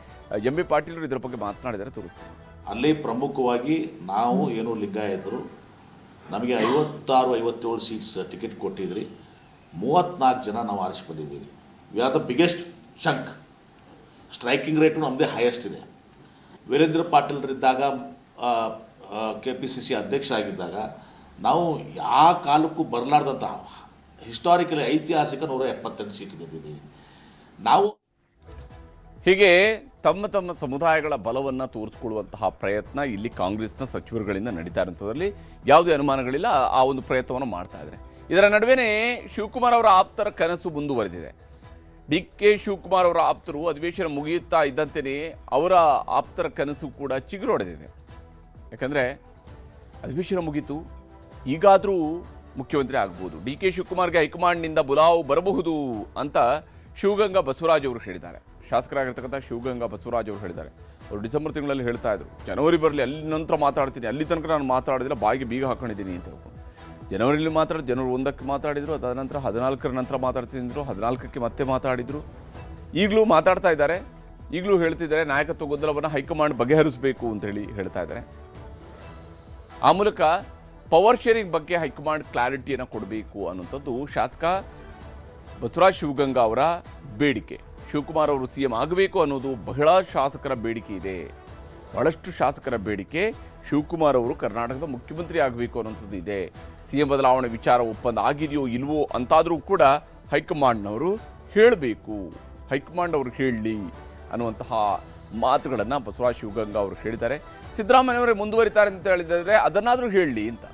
ಎಂ ಬಿ ಪಾಟೀಲರು ಇದರ ಬಗ್ಗೆ ಮಾತನಾಡಿದರೆ ತೋರಿಸ್ತಾರೆ. ಅಲ್ಲಿ ಪ್ರಮುಖವಾಗಿ ನಾವು ಏನು ಲಿಂಗಾಯತರು ನಮಗೆ 56-57 ಸೀಟ್ಸ್ ಟಿಕೆಟ್ ಕೊಟ್ಟಿದ್ರಿ. 34 ಜನ ನಾವು ಆರಿಸಿ ಬಂದಿದ್ದೀವಿ. We are the biggest chunk. Striking rate ನಮ್ಮದೇ ಹೈಯೆಸ್ಟ್ ಇದೆ. ವೀರೇಂದ್ರ ಪಾಟೀಲ್ರಿದ್ದಾಗ KPCC ಅಧ್ಯಕ್ಷ ಆಗಿದ್ದಾಗ ನಾವು ಯಾವ ಕಾಲಕ್ಕೂ ಬರಲಾರ್ದಂತಹ ಹಿಸ್ಟಾರಿಕಲಿ ಐತಿಹಾಸಿಕ 178 ಸೀಟ್ ಗೆದ್ದಿದ್ದೀವಿ ನಾವು. ಹೀಗೆ ತಮ್ಮ ತಮ್ಮ ಸಮುದಾಯಗಳ ಬಲವನ್ನು ತೋರಿಸಿಕೊಳ್ಳುವಂತಹ ಪ್ರಯತ್ನ ಇಲ್ಲಿ ಕಾಂಗ್ರೆಸ್ನ ಸಚಿವರುಗಳಿಂದ ನಡೀತಾ ಇರುವಂಥದ್ರಲ್ಲಿ ಯಾವುದೇ ಅನುಮಾನಗಳಿಲ್ಲ. ಆ ಒಂದು ಪ್ರಯತ್ನವನ್ನು ಮಾಡ್ತಾ ಇದ್ದಾರೆ. ಇದರ ನಡುವೆನೇ ಶಿವಕುಮಾರ್ ಅವರ ಆಪ್ತರ ಕನಸು ಮುಂದುವರೆದಿದೆ. DK ಶಿವಕುಮಾರ್ ಅವರ ಆಪ್ತರು ಅಧಿವೇಶನ ಮುಗಿಯುತ್ತಾ ಇದ್ದಂತೆಯೇ ಅವರ ಆಪ್ತರ ಕನಸು ಕೂಡ ಚಿಗುರೊಡೆದಿದೆ. ಯಾಕಂದರೆ ಅಧಿವೇಶನ ಮುಗೀತು, ಈಗಾದರೂ ಮುಖ್ಯಮಂತ್ರಿ ಆಗ್ಬೋದು, DK ಶಿವಕುಮಾರ್ಗೆ ಹೈಕಮಾಂಡ್ನಿಂದ ಬುಲಾವ್ ಬರಬಹುದು ಅಂತ ಶಿವಗಂಗಾ ಬಸವರಾಜ್ ಅವರು ಹೇಳಿದ್ದಾರೆ. ಶಾಸಕರಾಗಿರ್ತಕ್ಕಂಥ ಶಿವಗಂಗಾ ಬಸವರಾಜ್ ಅವರು ಹೇಳಿದ್ದಾರೆ. ಅವರು ಡಿಸೆಂಬರ್ ತಿಂಗಳಲ್ಲಿ ಹೇಳ್ತಾ ಇದ್ರು, ಜನವರಿ ಬರಲಿ, ಅಲ್ಲಿ ನಂತರ ಮಾತಾಡ್ತೀನಿ, ಅಲ್ಲಿ ತನಕ ನಾನು ಮಾತಾಡಿದ್ರೆ ಬಾಯಿಗೆ ಬೀಗ ಹಾಕೊಂಡಿದ್ದೀನಿ ಅಂತ ಹೇಳ್ಕೊಂಡು. ಜನವರಿಯಲ್ಲಿ ಮಾತಾಡಿ ಜನವರಿ 1ಕ್ಕೆ ಮಾತಾಡಿದರು, ಅದಾದ ನಂತರ 14ರ ನಂತರ ಮಾತಾಡ್ತೀನಿ ಅಂದರು, 14ಕ್ಕೆ ಮತ್ತೆ ಮಾತಾಡಿದರು. ಈಗಲೂ ಮಾತಾಡ್ತಾ ಇದ್ದಾರೆ. ಈಗಲೂ ಹೇಳ್ತಿದ್ದಾರೆ ನಾಯಕತ್ವ ಗೊಂದಲವನ್ನು ಹೈಕಮಾಂಡ್ ಬಗೆಹರಿಸಬೇಕು ಅಂತೇಳಿ ಹೇಳ್ತಾ ಇದ್ದಾರೆ. ಆ ಮೂಲಕ ಪವರ್ ಶೇರಿಂಗ್ ಬಗ್ಗೆ ಹೈಕಮಾಂಡ್ ಕ್ಲಾರಿಟಿಯನ್ನು ಕೊಡಬೇಕು ಅನ್ನುವಂಥದ್ದು ಶಾಸಕ ಬಸವರಾಜ್ ಶಿವಗಂಗಾ ಅವರ ಬೇಡಿಕೆ. ಶಿವಕುಮಾರ್ ಅವರು CM ಆಗಬೇಕು ಅನ್ನೋದು ಬಹಳ ಶಾಸಕರ ಬೇಡಿಕೆ ಇದೆ. ಬಹಳಷ್ಟು ಶಾಸಕರ ಬೇಡಿಕೆ ಶಿವಕುಮಾರ್ ಅವರು ಕರ್ನಾಟಕದ ಮುಖ್ಯಮಂತ್ರಿ ಆಗಬೇಕು ಅನ್ನೋಂಥದ್ದು ಇದೆ. CM ಬದಲಾವಣೆ ವಿಚಾರ ಒಪ್ಪಂದ ಆಗಿದೆಯೋ ಇಲ್ವೋ ಅಂತಾದರೂ ಕೂಡ ಹೈಕಮಾಂಡ್ನವರು ಹೇಳಬೇಕು, ಹೈಕಮಾಂಡ್ ಅವರು ಹೇಳಲಿ ಅನ್ನುವಂತಹ ಮಾತುಗಳನ್ನು ಬಸವರಾಜ್ ಶಿವಗಂಗಾ ಅವರು ಹೇಳಿದ್ದಾರೆ. ಸಿದ್ದರಾಮಯ್ಯವರೇ ಮುಂದುವರಿತಾರೆ ಅಂತ ಹೇಳಿದರೆ ಅದನ್ನಾದರೂ ಹೇಳಲಿ ಅಂತ,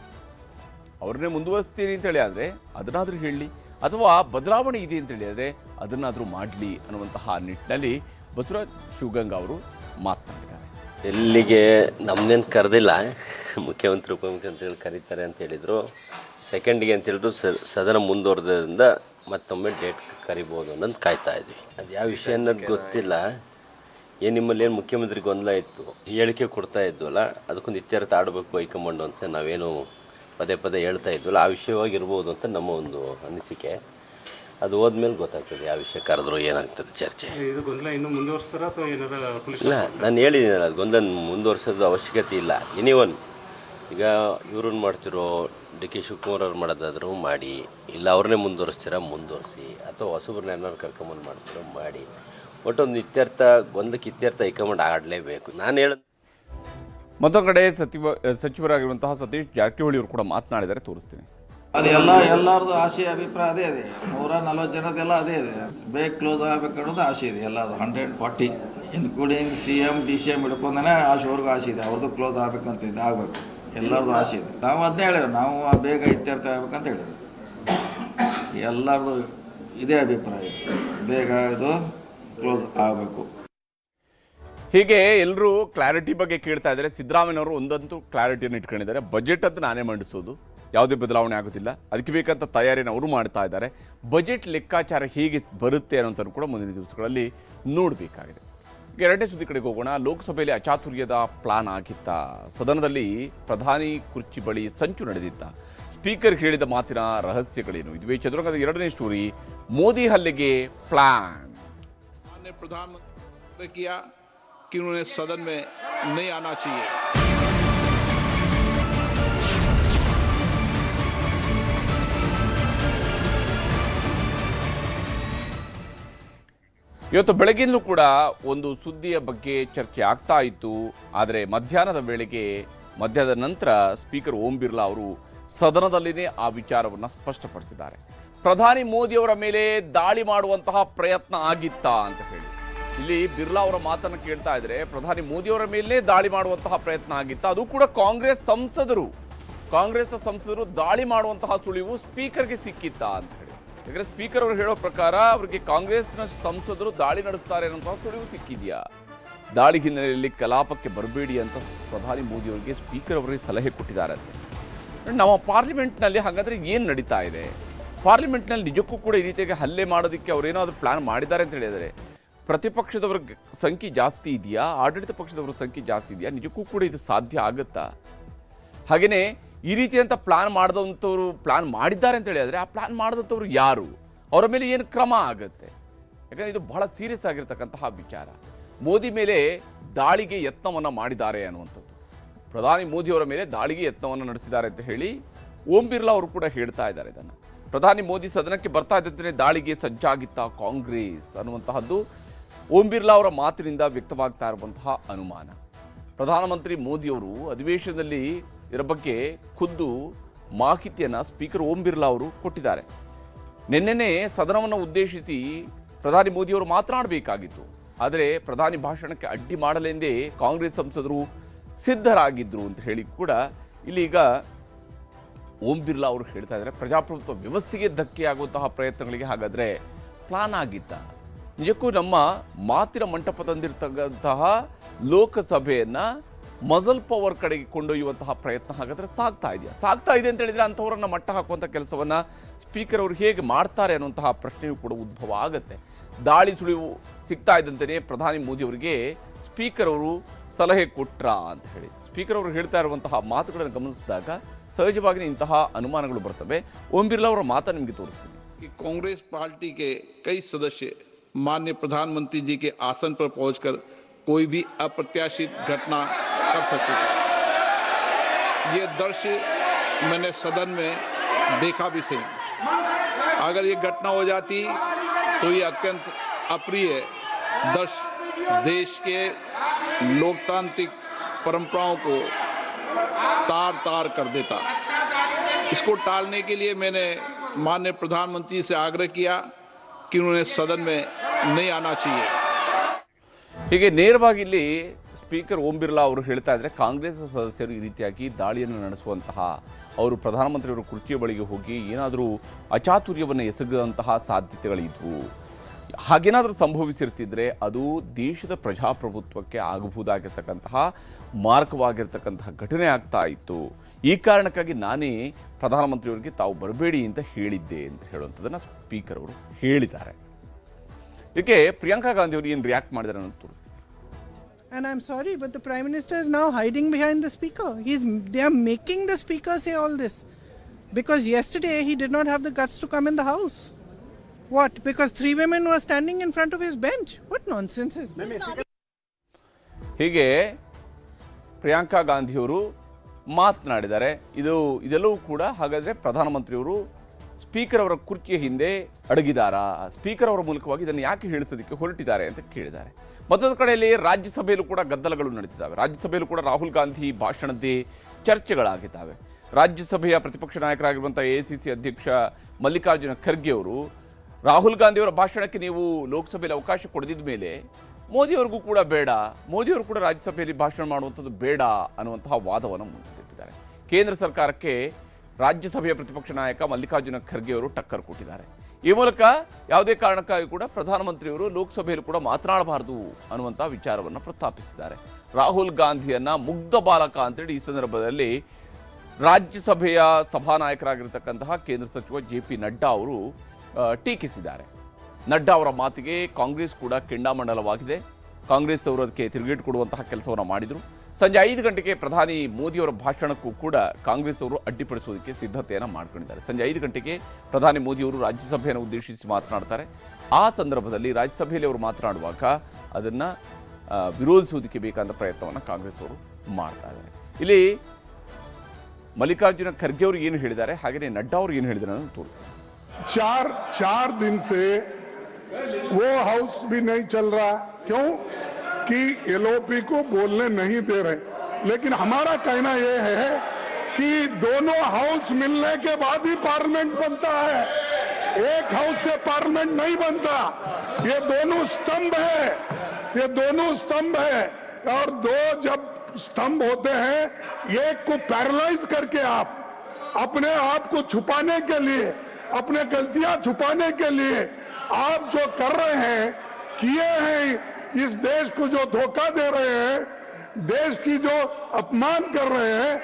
ಅವ್ರನ್ನೇ ಮುಂದುವರಿಸ್ತೀನಿ ಅಂತೇಳಿ ಆದರೆ ಅದನ್ನಾದರೂ ಹೇಳಲಿ, ಅಥವಾ ಬದಲಾವಣೆ ಇದೆ ಅಂತ ಹೇಳಿದರೆ ಅದನ್ನಾದರೂ ಮಾಡಲಿ ಅನ್ನುವಂತಹ ನಿಟ್ಟಿನಲ್ಲಿ ಬಸವರಾಜ್ ಶಿವಗಂಗಾ ಅವರು ಮಾತನಾಡಿದ್ದಾರೆ. ಎಲ್ಲಿಗೆ ನಮ್ಮನ್ನೇನು ಕರೆದಿಲ್ಲ, ಮುಖ್ಯಮಂತ್ರಿ ಉಪಮುಖ್ಯಮಂತ್ರಿಗಳು ಕರೀತಾರೆ ಅಂತ ಹೇಳಿದರು. ಸೆಕೆಂಡಿಗೆ ಅಂತ ಹೇಳಿದ್ರು ಸದನ ಮುಂದುವರೆದ್ರಿಂದ ಮತ್ತೊಮ್ಮೆ ಡೇಟ್ ಕರಿಬೋದು ಅನ್ನೋದು ಕಾಯ್ತಾ ಇದ್ವಿ. ಅದು ಯಾವ ವಿಷಯ ಅನ್ನೋದು ಗೊತ್ತಿಲ್ಲ. ನಿಮ್ಮಲ್ಲಿ ಏನು ಮುಖ್ಯಮಂತ್ರಿ ಗೊಂದಲ ಇತ್ತು, ಹೇಳಿಕೆ ಕೊಡ್ತಾ ಇದ್ವಲ್ಲ, ಅದಕ್ಕೊಂದು ಇತ್ಯರ್ಥ ಆಡಬೇಕು ಹೈಕಮಾಂಡು ಅಂತ ನಾವೇನು ಪದೇ ಪದೇ ಹೇಳ್ತಾ ಇದ್ವಲ್ಲ, ಆ ವಿಷಯವಾಗಿರ್ಬೋದು ಅಂತ ನಮ್ಮ ಒಂದು ಅನಿಸಿಕೆ. ಅದು ಹೋದ್ಮೇಲೆ ಗೊತ್ತಾಗ್ತದೆ ಯಾವ ವಿಷಯ ಕರೆದ್ರು ಏನಾಗ್ತದೆ ಚರ್ಚೆ. ಇದು ಗೊಂದಲ ಇನ್ನೂ ಮುಂದುವರಿಸ್ತಾರ ಅಥವಾ ಏನಾರ? ಇಲ್ಲ, ನಾನು ಹೇಳಿದ್ದೀನಲ್ಲ, ಅದು ಗೊಂದಲ ಮುಂದುವರ್ಸೋದು ಅವಶ್ಯಕತೆ ಇಲ್ಲ. ಎನಿವನ್ ಈಗ ಇವ್ರನ್ನ ಮಾಡ್ತಿರೋ DK ಶಿವಕುಮಾರ್ ಅವ್ರು ಮಾಡೋದಾದರೂ ಮಾಡಿ, ಇಲ್ಲ ಅವ್ರನ್ನೇ ಮುಂದುವರಿಸ್ತೀರಾ ಮುಂದುವರಿಸಿ, ಅಥವಾ ಹೊಸಬ್ರನ್ನ ಏನಾದ್ರು ಕರ್ಕೊಂಬಂದು ಮಾಡ್ತಿರೋ ಮಾಡಿ. ಒಟ್ಟೊಂದು ಇತ್ಯರ್ಥ, ಗೊಂದಲಕ್ಕೆ ಇತ್ಯರ್ಥ ಹೈಕಮಾಂಡ್ ಆಡಲೇಬೇಕು. ನಾನು ಹೇಳೋದು ಮತ್ತೊಂದು ಕಡೆ ಸಚಿವರಾಗಿರುವಂತಹ ಸತೀಶ್ ಜಾರಕಿಹೊಳಿ ಅವರು ಕೂಡ ಮಾತನಾಡಿದರೆ ತೋರಿಸ್ತೀನಿ. ಅದೆಲ್ಲ ಎಲ್ಲರದು ಆಸೆ ಅಭಿಪ್ರಾಯ ಅದೇ ಇದೆ. 140 ಜನದೆಲ್ಲ ಅದೇ ಇದೆ. ಬೇಗ ಕ್ಲೋಸ್ ಆಗಬೇಕು ಅನ್ನೋದು ಆಸೆ ಇದೆ ಎಲ್ಲದು. 140 ಇನ್ಕ್ಲೂಡಿಂಗ್ CM DCM ಹಿಡ್ಕೊಂಡೇ ಆಶೆವರೆಗೂ ಆಸೆ ಇದೆ. ಅವ್ರದ್ದು ಕ್ಲೋಸ್ ಆಗಬೇಕಂತ ಇದೆ, ಆಗಬೇಕು, ಎಲ್ಲರದು ಆಸೆ ಇದೆ. ನಾವು ಅದನ್ನೇ ಹೇಳಿದ್ರು, ನಾವು ಬೇಗ ಇತ್ಯರ್ಥ ಆಗ್ಬೇಕಂತ ಹೇಳಿದ್ರು. ಎಲ್ಲರದು ಇದೇ ಅಭಿಪ್ರಾಯ, ಬೇಗ ಇದು ಕ್ಲೋಸ್ ಆಗಬೇಕು. ಹೀಗೆ ಎಲ್ಲರೂ ಕ್ಲಾರಿಟಿ ಬಗ್ಗೆ ಕೇಳ್ತಾ ಇದ್ದಾರೆ. ಸಿದ್ದರಾಮಯ್ಯನವರು ಒಂದಂತೂ ಕ್ಲಾರಿಟಿಯನ್ನು ಇಟ್ಕೊಂಡಿದ್ದಾರೆ, ಬಜೆಟ್ ಅಂತ ನಾನೇ ಮಂಡಿಸೋದು, ಯಾವುದೇ ಬದಲಾವಣೆ ಆಗೋದಿಲ್ಲ, ಅದಕ್ಕೆ ಬೇಕಂತ ತಯಾರಿಯನ್ನು ಅವರು ಮಾಡ್ತಾ ಇದ್ದಾರೆ. ಬಜೆಟ್ ಲೆಕ್ಕಾಚಾರ ಹೇಗೆ ಬರುತ್ತೆ ಅನ್ನೋಂಥದ್ದು ಕೂಡ ಮುಂದಿನ ದಿವಸಗಳಲ್ಲಿ ನೋಡಬೇಕಾಗಿದೆ. ಎರಡನೇ ಸುದ್ದಿ ಕಡೆಗೆ ಹೋಗೋಣ. ಲೋಕಸಭೆಯಲ್ಲಿ ಅಚಾತುರ್ಯದ ಪ್ಲಾನ್ ಆಗಿತ್ತ, ಸದನದಲ್ಲಿ ಪ್ರಧಾನಿ ಕುರ್ಚಿ ಬಳಿ ಸಂಚು ನಡೆದಿತ್ತ, ಸ್ಪೀಕರ್ ಹೇಳಿದ ಮಾತಿನ ರಹಸ್ಯಗಳೇನು? ಇದುವೇ ಚದುರಂಗದ ಎರಡನೇ ಸ್ಟೋರಿ. ಮೋದಿ ಹಲ್ಲೆಗೆ ಪ್ಲಾನ್. प्रधानमंत्री किया कि उन्होंने सदन में नहीं आना चाहिए। ಇವತ್ತು ಬೆಳಗ್ಗಿಂದಲೂ ಕೂಡ ಒಂದು ಸುದ್ದಿಯ ಬಗ್ಗೆ ಚರ್ಚೆ ಆಗ್ತಾ ಇತ್ತು. ಆದರೆ ಮಧ್ಯಾಹ್ನದ ವೇಳೆಗೆ ಮಧ್ಯಾಹ್ನದ ನಂತರ ಸ್ಪೀಕರ್ ಓಂ ಬಿರ್ಲಾ ಅವರು ಸದನದಲ್ಲಿನೇ ಆ ವಿಚಾರವನ್ನು ಸ್ಪಷ್ಟಪಡಿಸಿದ್ದಾರೆ. ಪ್ರಧಾನಿ ಮೋದಿಯವರ ಮೇಲೆ ದಾಳಿ ಮಾಡುವಂತಹ ಪ್ರಯತ್ನ ಆಗಿತ್ತಾ ಅಂತ ಹೇಳಿ ಇಲ್ಲಿ ಬಿರ್ಲಾ ಅವರ ಮಾತನ್ನು ಕೇಳ್ತಾ ಇದ್ರೆ, ಪ್ರಧಾನಿ ಮೋದಿಯವರ ಮೇಲೆ ದಾಳಿ ಮಾಡುವಂತಹ ಪ್ರಯತ್ನ ಆಗಿತ್ತಾ, ಅದು ಕೂಡ ಕಾಂಗ್ರೆಸ್ನ ಸಂಸದರು ದಾಳಿ ಮಾಡುವಂತಹ ಸುಳಿವು ಸ್ಪೀಕರ್ಗೆ ಸಿಕ್ಕಿತ್ತಾ ಅಂತ ಹೇಳಿ. ಯಾಕಂದ್ರೆ ಸ್ಪೀಕರ್ ಅವರು ಹೇಳೋ ಪ್ರಕಾರ ಅವರಿಗೆ ಕಾಂಗ್ರೆಸ್ನ ಸಂಸದರು ದಾಳಿ ನಡೆಸ್ತಾರೆ ಅನ್ನುವಂತಹ ಸುಳಿವು ಸಿಕ್ಕಿದೆಯಾ, ದಾಳಿ ಹಿನ್ನೆಲೆಯಲ್ಲಿ ಕಲಾಪಕ್ಕೆ ಬರಬೇಡಿ ಅಂತ ಪ್ರಧಾನಿ ಮೋದಿ ಅವರಿಗೆ ಸ್ಪೀಕರ್ ಅವರಿಗೆ ಸಲಹೆ ಕೊಟ್ಟಿದ್ದಾರೆ ಅಂತ. ನಮ್ಮ ಪಾರ್ಲಿಮೆಂಟ್ನಲ್ಲಿ ಹಾಗಾದ್ರೆ ಏನು ನಡೀತಾ ಇದೆ? ಪಾರ್ಲಿಮೆಂಟ್ನಲ್ಲಿ ನಿಜಕ್ಕೂ ಕೂಡ ಈ ರೀತಿಯಾಗಿ ಹಲ್ಲೆ ಮಾಡೋದಕ್ಕೆ ಅವರೇನಾದರೂ ಪ್ಲಾನ್ ಮಾಡಿದ್ದಾರೆ ಅಂತ ಹೇಳಿದರೆ, ಪ್ರತಿಪಕ್ಷದವರ ಸಂಖ್ಯೆ ಜಾಸ್ತಿ ಇದೆಯಾ, ಆಡಳಿತ ಪಕ್ಷದವರ ಸಂಖ್ಯೆ ಜಾಸ್ತಿ ಇದೆಯಾ, ನಿಜಕ್ಕೂ ಕೂಡ ಇದು ಸಾಧ್ಯ ಆಗುತ್ತಾ? ಹಾಗೆಯೇ ಈ ರೀತಿಯಂಥ ಪ್ಲಾನ್ ಮಾಡಿದಂಥವ್ರು ಪ್ಲಾನ್ ಮಾಡಿದ್ದಾರೆ ಅಂತ ಹೇಳಿದರೆ, ಆ ಪ್ಲಾನ್ ಮಾಡಿದಂಥವ್ರು ಯಾರು, ಅವರ ಮೇಲೆ ಏನು ಕ್ರಮ ಆಗುತ್ತೆ? ಯಾಕಂದರೆ ಇದು ಬಹಳ ಸೀರಿಯಸ್ ಆಗಿರ್ತಕ್ಕಂತಹ ವಿಚಾರ. ಮೋದಿ ಮೇಲೆ ದಾಳಿಗೆ ಯತ್ನವನ್ನು ಮಾಡಿದ್ದಾರೆ ಅನ್ನುವಂಥದ್ದು, ಪ್ರಧಾನಿ ಮೋದಿಯವರ ಮೇಲೆ ದಾಳಿಗೆ ಯತ್ನವನ್ನು ನಡೆಸಿದ್ದಾರೆ ಅಂತ ಹೇಳಿ ಓಂ ಬಿರ್ಲಾ ಅವರು ಕೂಡ ಹೇಳ್ತಾ ಇದ್ದಾರೆ. ಇದನ್ನು ಪ್ರಧಾನಿ ಮೋದಿ ಸದನಕ್ಕೆ ಬರ್ತಾ ಇದ್ದಂತೆ ದಾಳಿಗೆ ಸಜ್ಜಾಗಿತ್ತ ಕಾಂಗ್ರೆಸ್ ಅನ್ನುವಂತಹದ್ದು ಓಂ ಬಿರ್ಲಾ ಅವರ ಮಾತಿನಿಂದ ವ್ಯಕ್ತವಾಗ್ತಾ ಇರುವಂತಹ ಅನುಮಾನ. ಪ್ರಧಾನಮಂತ್ರಿ ಮೋದಿಯವರು ಅಧಿವೇಶನದಲ್ಲಿ ಇದರ ಬಗ್ಗೆ ಖುದ್ದು ಮಾಹಿತಿಯನ್ನು ಸ್ಪೀಕರ್ ಓಂ ಬಿರ್ಲಾ ಅವರು ಕೊಟ್ಟಿದ್ದಾರೆ. ನಿನ್ನೆನೇ ಸದನವನ್ನು ಉದ್ದೇಶಿಸಿ ಪ್ರಧಾನಿ ಮೋದಿಯವರು ಮಾತನಾಡಬೇಕಾಗಿತ್ತು, ಆದರೆ ಪ್ರಧಾನಿ ಭಾಷಣಕ್ಕೆ ಅಡ್ಡಿ ಮಾಡಲೆಂದೇ ಕಾಂಗ್ರೆಸ್ ಸಂಸದರು ಸಿದ್ಧರಾಗಿದ್ದರು ಅಂತ ಹೇಳಿ ಕೂಡ ಇಲ್ಲೀಗ ಓಂ ಬಿರ್ಲಾ ಅವರು ಹೇಳ್ತಾ ಇದ್ದಾರೆ. ಪ್ರಜಾಪ್ರಭುತ್ವ ವ್ಯವಸ್ಥೆಗೆ ಧಕ್ಕೆ ಆಗುವಂತಹ ಪ್ರಯತ್ನಗಳಿಗೆ ಹಾಗಾದರೆ ಪ್ಲಾನ್ ಆಗಿತ್ತ? ನಿಜಕ್ಕೂ ನಮ್ಮ ಮಾತಿನ ಮಂಟಪ ತಂದಿರತಕ್ಕಂತಹ ಲೋಕಸಭೆಯನ್ನು ಮಜಲ್ ಪವರ್ ಕಡೆಗೆ ಕೊಂಡೊಯ್ಯುವಂತಹ ಪ್ರಯತ್ನ ಹಾಗಾದರೆ ಸಾಗ್ತಾ ಇದೆ ಅಂತ ಹೇಳಿದರೆ ಅಂಥವರನ್ನು ಮಟ್ಟ ಹಾಕುವಂಥ ಕೆಲಸವನ್ನು ಸ್ಪೀಕರ್ ಅವರು ಹೇಗೆ ಮಾಡ್ತಾರೆ ಅನ್ನುವಂತಹ ಪ್ರಶ್ನೆಯೂ ಕೂಡ ಉದ್ಭವ ಆಗುತ್ತೆ. ದಾಳಿ ಸುಳಿವು ಸಿಗ್ತಾ ಇದ್ದಂತೆಯೇ ಪ್ರಧಾನಿ ಮೋದಿ ಅವರಿಗೆ ಸ್ಪೀಕರ್ ಅವರು ಸಲಹೆ ಕೊಟ್ರಾ ಅಂತ ಹೇಳಿ ಸ್ಪೀಕರ್ ಅವರು ಹೇಳ್ತಾ ಇರುವಂತಹ ಮಾತುಗಳನ್ನು ಗಮನಿಸಿದಾಗ ಸಹಜವಾಗಿ ಇಂತಹ ಅನುಮಾನಗಳು ಬರ್ತವೆ. ಓಂ ಬಿರ್ಲಾ ಅವರ ಮಾತನ್ನು ನಿಮಗೆ ತೋರಿಸ್ತೀನಿ. कि कांग्रेस पार्टी के कई सदस्य माननीय प्रधानमंत्री जी के आसन पर पहुंचकर कोई भी अप्रत्याशित घटना कर सकते थे। ये दृश्य मैंने सदन में देखा भी सही। अगर ये घटना हो जाती तो ये अत्यंत अप्रिय दृश्य देश के लोकतांत्रिक परंपराओं को तार तार कर देता। इसको टालने के लिए मैंने माननीय प्रधानमंत्री से आग्रह किया कि उन्हें सदन में नहीं आना चाहिए। ಹೀಗೆ ನೇರವಾಗಿ ಇಲ್ಲಿ ಸ್ಪೀಕರ್ ಓಂ ಬಿರ್ಲಾ ಅವರು ಹೇಳ್ತಾ ಇದ್ದಾರೆ, ಕಾಂಗ್ರೆಸ್ ಸದಸ್ಯರು ಈ ರೀತಿಯಾಗಿ ದಾಳಿಯನ್ನು ನಡೆಸುವಂತಹ, ಅವರು ಪ್ರಧಾನಮಂತ್ರಿಯವರ ಕುರ್ಚಿಯ ಬಳಿಗೆ ಹೋಗಿ ಏನಾದರೂ ಅಚಾತುರ್ಯವನ್ನು ಎಸಗುವಂತಹ ಸಾಧ್ಯತೆಗಳಿದ್ವು. ಹಾಗೇನಾದರೂ ಸಂಭವಿಸಿರ್ತಿದ್ರೆ ಅದು ದೇಶದ ಪ್ರಜಾಪ್ರಭುತ್ವಕ್ಕೆ ಆಗಬಹುದಾಗಿರ್ತಕ್ಕಂತಹ ಮಾರಕವಾಗಿರ್ತಕ್ಕಂತಹ ಘಟನೆ ಆಗ್ತಾ ಇತ್ತು. ಈ ಕಾರಣಕ್ಕಾಗಿ ನಾನೇ ಪ್ರಧಾನಮಂತ್ರಿಯವರಿಗೆ ತಾವು ಬರಬೇಡಿ ಅಂತ ಹೇಳಿದ್ದೆ ಅಂತ ಹೇಳುವಂಥದ್ದನ್ನು ಸ್ಪೀಕರ್ ಅವರು ಹೇಳಿದ್ದಾರೆ. ಇದಕ್ಕೆ ಪ್ರಿಯಾಂಕಾ ಗಾಂಧಿ ಅವರು ಏನು ರಿಯಾಕ್ಟ್ ಮಾಡಿದ್ದಾರೆ ಅನ್ನೋದು ತೋರಿಸ್ತೀನಿ. And I'm sorry, but the Prime Minister is now hiding behind the Speaker. They are making the Speaker say all this. Because yesterday he did not have the guts to come in the House. What? Because 3 women were standing in front of his bench? What nonsense is this? ಹೀಗೆ ಪ್ರಿಯಾಂಕಾ ಗಾಂಧಿಯವರು ಮಾತನಾಡಿದ್ದಾರೆ. ಇದೆಲ್ಲವೂ ಕೂಡ ಹಾಗಾದರೆ ಪ್ರಧಾನಮಂತ್ರಿಯವರು speaker ಅವರ ಕುರ್ಚಿಯ ಹಿಂದೆ ಅಡಗಿದಾರಾ, ಸ್ಪೀಕರ್ ಅವರ ಮೂಲಕವಾಗಿ ಇದನ್ನು ಯಾಕೆ ಹೇಳಿಸೋದಕ್ಕೆ ಹೊರಟಿದ್ದಾರೆ ಅಂತ ಕೇಳಿದ್ದಾರೆ. ಮತ್ತೊಂದು ಕಡೆಯಲ್ಲಿ ರಾಜ್ಯಸಭೆಯಲ್ಲೂ ಕೂಡ ಗದ್ದಲಗಳು ನಡೀತಿದ್ದಾವೆ. ರಾಜ್ಯಸಭೆಯಲ್ಲೂ ಕೂಡ ರಾಹುಲ್ ಗಾಂಧಿ ಭಾಷಣದ್ದೇ ಚರ್ಚೆಗಳಾಗಿದ್ದಾವೆ. ರಾಜ್ಯಸಭೆಯ ಪ್ರತಿಪಕ್ಷ ನಾಯಕರಾಗಿರುವಂಥ AICC ಅಧ್ಯಕ್ಷ ಮಲ್ಲಿಕಾರ್ಜುನ ಖರ್ಗೆ ಅವರು ರಾಹುಲ್ ಗಾಂಧಿಯವರ ಭಾಷಣಕ್ಕೆ ನೀವು ಲೋಕಸಭೆಯಲ್ಲಿ ಅವಕಾಶ ಕೊಡದಿದ್ದ ಮೇಲೆ ಮೋದಿಯವ್ರಿಗೂ ಕೂಡ ಬೇಡ, ಮೋದಿಯವರು ಕೂಡ ರಾಜ್ಯಸಭೆಯಲ್ಲಿ ಭಾಷಣ ಮಾಡುವಂಥದ್ದು ಬೇಡ ಅನ್ನುವಂತಹ ವಾದವನ್ನು ಮುಂದಿಟ್ಟಿದ್ದಾರೆ. ಕೇಂದ್ರ ಸರ್ಕಾರಕ್ಕೆ ರಾಜ್ಯಸಭೆಯ ಪ್ರತಿಪಕ್ಷ ನಾಯಕ ಮಲ್ಲಿಕಾರ್ಜುನ ಖರ್ಗೆ ಅವರು ಟಕ್ಕರ್ ಕೊಟ್ಟಿದ್ದಾರೆ. ಈ ಮೂಲಕ ಯಾವುದೇ ಕಾರಣಕ್ಕಾಗಿ ಕೂಡ ಪ್ರಧಾನಮಂತ್ರಿಯವರು ಲೋಕಸಭೆಯಲ್ಲಿ ಕೂಡ ಮಾತನಾಡಬಾರದು ಅನ್ನುವಂತಹ ವಿಚಾರವನ್ನು ಪ್ರಸ್ತಾಪಿಸಿದ್ದಾರೆ. ರಾಹುಲ್ ಗಾಂಧಿಯನ್ನ ಮುಗ್ಧ ಬಾಲಕ ಅಂತೇಳಿ ಈ ಸಂದರ್ಭದಲ್ಲಿ ರಾಜ್ಯಸಭೆಯ ಸಭಾನಾಯಕರಾಗಿರ್ತಕ್ಕಂತಹ ಕೇಂದ್ರ ಸಚಿವ JP ನಡ್ಡಾ ಅವರು ಟೀಕಿಸಿದ್ದಾರೆ. ನಡ್ಡಾ ಅವರ ಮಾತಿಗೆ ಕಾಂಗ್ರೆಸ್ ಕೂಡ ಕೆಂಡಾಮಂಡಲವಾಗಿದೆ. ಕಾಂಗ್ರೆಸ್ನವರು ಅದಕ್ಕೆ ತಿರುಗೇಟು ಕೊಡುವಂತಹ ಕೆಲಸವನ್ನು ಮಾಡಿದರು. ಸಂಜೆ 5 ಗಂಟೆಗೆ ಪ್ರಧಾನಿ ಮೋದಿಯವರ ಭಾಷಣಕ್ಕೂ ಕೂಡ ಕಾಂಗ್ರೆಸ್ನವರು ಅಡ್ಡಿಪಡಿಸೋದಕ್ಕೆ ಸಿದ್ಧತೆಯನ್ನು ಮಾಡ್ಕೊಂಡಿದ್ದಾರೆ. ಸಂಜೆ 5 ಗಂಟೆಗೆ ಪ್ರಧಾನಿ ಮೋದಿಯವರು ರಾಜ್ಯಸಭೆಯನ್ನು ಉದ್ದೇಶಿಸಿ ಮಾತನಾಡ್ತಾರೆ. ಆ ಸಂದರ್ಭದಲ್ಲಿ ರಾಜ್ಯಸಭೆಯಲ್ಲಿ ಅವರು ಮಾತನಾಡುವಾಗ ಅದನ್ನು ವಿರೋಧಿಸುವುದಕ್ಕೆ ಬೇಕಾದ ಪ್ರಯತ್ನವನ್ನು ಕಾಂಗ್ರೆಸ್ ಅವರು ಮಾಡ್ತಾ ಇದ್ದಾರೆ. ಇಲ್ಲಿ ಮಲ್ಲಿಕಾರ್ಜುನ ಖರ್ಗೆ ಅವರು ಏನು ಹೇಳಿದ್ದಾರೆ, ಹಾಗೆಯೇ ನಡ್ಡಾ ಅವರು ಏನು ಹೇಳಿದ್ದಾರೆ ಅನ್ನೋದು ತೋರಿಸ್ತಾರೆ. 4 दिन से वो हाउस भी नहीं चल रहा। क्यों? कि एलओपी को बोलने नहीं दे रहे। लेकिन हमारा कहना यह है कि दोनों हाउस मिलने के बाद ही पार्लियामेंट बनता है, एक हाउस से पार्लियामेंट नहीं बनता। ये दोनों स्तंभ है, ये दोनों स्तंभ है, और दो जब स्तंभ होते हैं, एक को पैरालाइज करके आप अपने आप को छुपाने के लिए, अपने गलतियां छुपाने के लिए आप जो कर रहे हैं, किए हैं, इस देश को जो धोखा दे रहे हैं, देश की जो अपमान कर रहे हैं,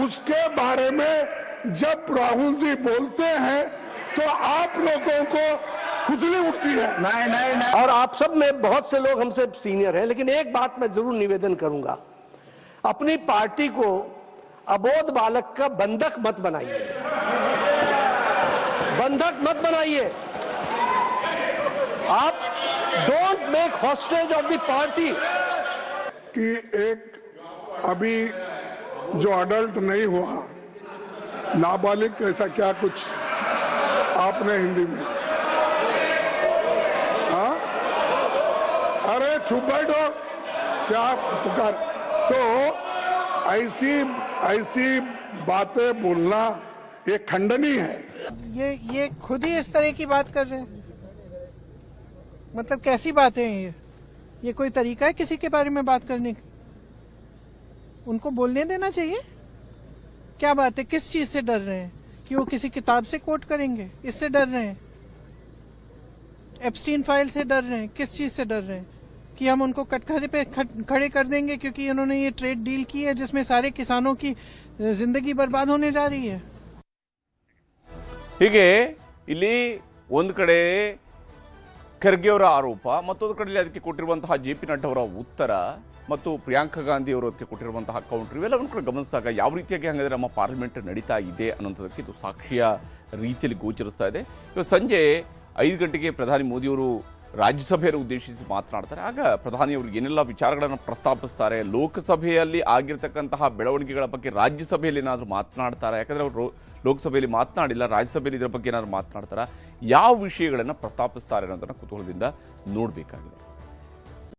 उसके बारे में जब राहुल जी बोलते हैं तो आप लोगों को खुजली उठती है। नहीं। और आप सब में बहुत से लोग हमसे सीनियर हैं, लेकिन एक बात मैं जरूर निवेदन करूंगा, अपनी पार्टी को अबोध बालक का बंधक मत बनाइए, बंधक मत बनाइए। आप don't make hostage of the party. कि एक अभी जो अडल्ट नहीं हुआ, नाबालिग, ऐसा क्या कुछ आपने हिंदी में, हाँ? अरे चुप बैठो, क्या पुकार। तो ऐसी बातें बोलना ये खंडनीय है। ये खुद ही इस तरह की बात कर रहे हैं, मतलब कैसी बातें हैं ये कोई तरीका है किसी के बारे में बात करने का? उनको बोलने देना चाहिए। क्या बात है, किस चीज से डर रहे हैं? कि वो किसी किताब से कोट करेंगे, इससे डर रहे हैं? एप्स्टीन फाइल से डर रहे हैं? किस चीज से डर रहे हैं? कि हम उनको कटघरे पे खड़े कर देंगे क्योंकि उन्होंने ये ट्रेड डील की है जिसमें सारे किसानों की जिंदगी बर्बाद होने जा रही है। ಹೀಗೆ ಇಲ್ಲಿ ಒಂದು ಕಡೆ ಖರ್ಗೆ ಅವರ ಆರೋಪ, ಮತ್ತೊಂದು ಕಡೆ ಅದಕ್ಕೆ ಕೊಟ್ಟಿರುವಂತಹ ಜೆ ಪಿ ನಡ್ಡಾ ಅವರ ಉತ್ತರ ಮತ್ತು ಪ್ರಿಯಾಂಕಾ ಗಾಂಧಿ ಅವರು ಅದಕ್ಕೆ ಕೊಟ್ಟಿರುವಂತಹ ಕೌಂಟರ್, ಇವೆಲ್ಲವನ್ನು ಕೂಡ ಗಮನಿಸಿದಾಗ ಯಾವ ರೀತಿಯಾಗಿ ಹಾಗಾದರೆ ನಮ್ಮ ಪಾರ್ಲಿಮೆಂಟ್ ನಡೀತಾ ಇದೆ ಅನ್ನೋಂಥದ್ದಕ್ಕೆ ಇದು ಸಾಕ್ಷಿಯ ರೀತಿಯಲ್ಲಿ ಗೋಚರಿಸ್ತಾ ಇದೆ. ಇವತ್ತು ಸಂಜೆ 5 ಗಂಟೆಗೆ ಪ್ರಧಾನಿ ಮೋದಿಯವರು ರಾಜ್ಯಸಭೆಯನ್ನು ಉದ್ದೇಶಿಸಿ ಮಾತನಾಡ್ತಾರೆ. ಆಗ ಪ್ರಧಾನಿಯವರು ಏನೆಲ್ಲ ವಿಚಾರಗಳನ್ನು ಪ್ರಸ್ತಾಪಿಸ್ತಾರೆ, ಲೋಕಸಭೆಯಲ್ಲಿ ಆಗಿರ್ತಕ್ಕಂತಹ ಬೆಳವಣಿಗೆಗಳ ಬಗ್ಗೆ ರಾಜ್ಯಸಭೆಯಲ್ಲಿ ಏನಾದರೂ ಮಾತನಾಡ್ತಾರೆ, ಯಾಕಂದರೆ ಅವರು ಲೋಕಸಭೆಯಲ್ಲಿ ಮಾತನಾಡಿಲ್ಲ, ರಾಜ್ಯಸಭೆಯಲ್ಲಿ ಇದರ ಬಗ್ಗೆ ಏನಾದರೂ ಮಾತನಾಡ್ತಾರಾ, ಯಾವ ವಿಷಯಗಳನ್ನು ಪ್ರಸ್ತಾಪಿಸ್ತಾರೆ ಅನ್ನೋದನ್ನು ಕುತೂಹಲದಿಂದ ನೋಡಬೇಕಾಗಿದೆ.